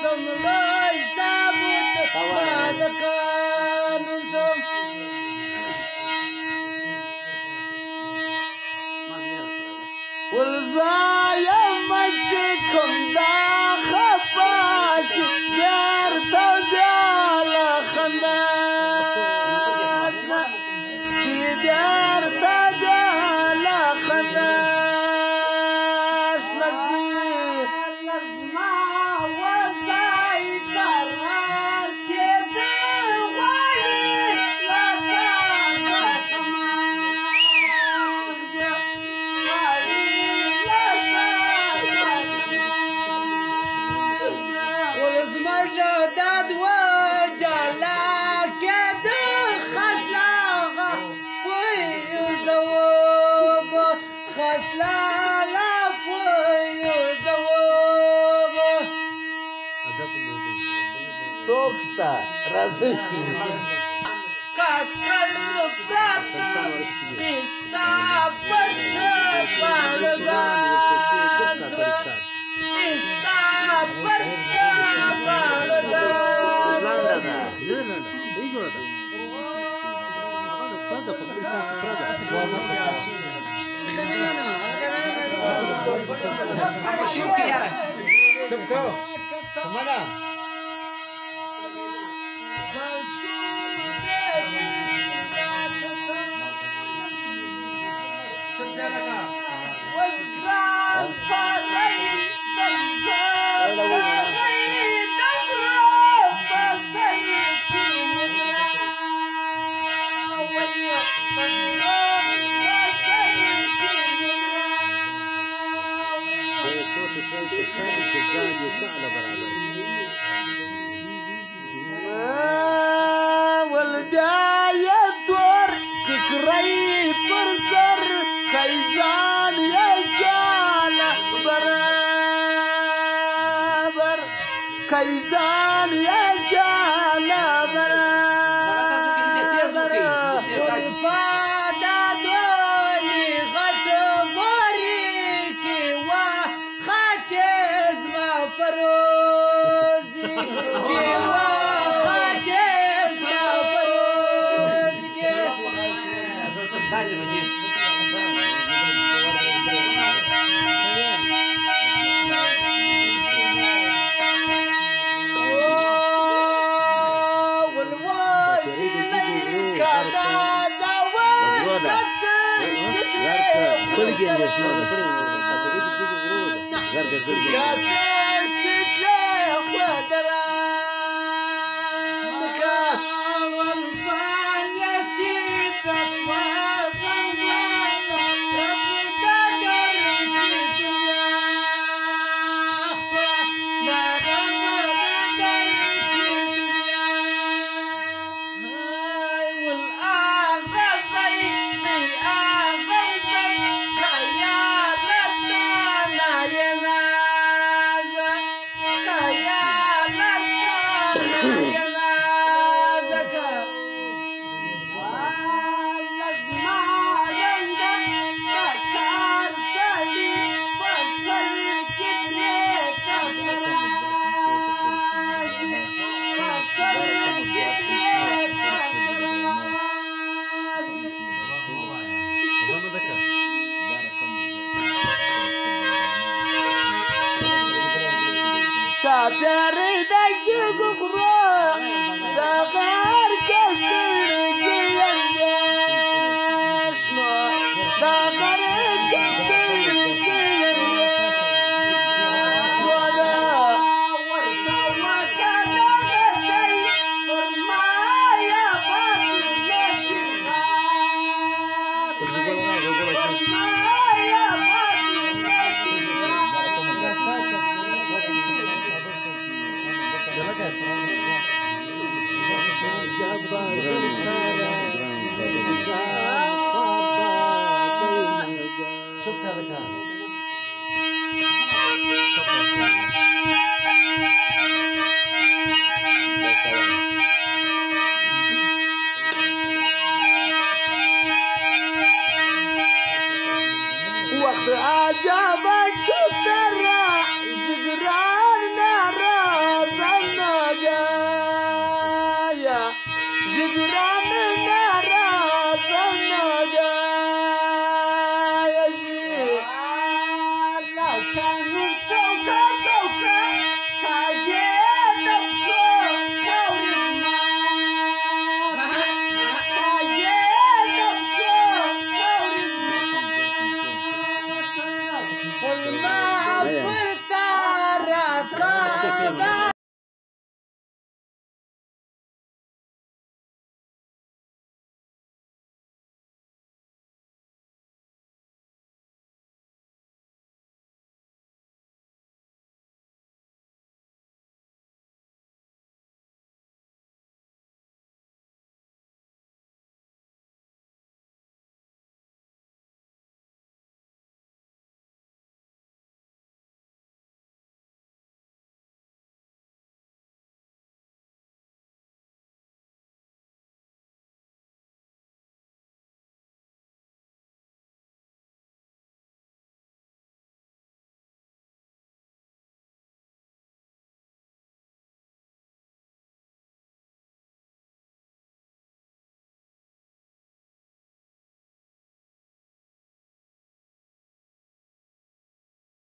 سملای ثابت بعد قانون سم والزایم چې کوم دا خپاس ګر ته بیاله خندا ګر ته بیاله خندا Toksta, razıki. Kakal prata, ista pasa pardas, ista pasa pardas. Çabuk ol. Tamam. والقران طالعي بالزاز طالعي نقرب بسنتي ويا نقرب بسنتي والبداية دور تكري برسر كيزان يجعل برابر كيزان يجعل برابر والفادا دوني غد مريكي وخاتز ما فروزي وخاتز ما فروزي داسي وزير Sapere da chugro da gar kalgi yandeshno da gar kalgi wala warta wakada kai farmaya batu nasira farmaya وقت عجبك شو ترى زقران نراز हिजर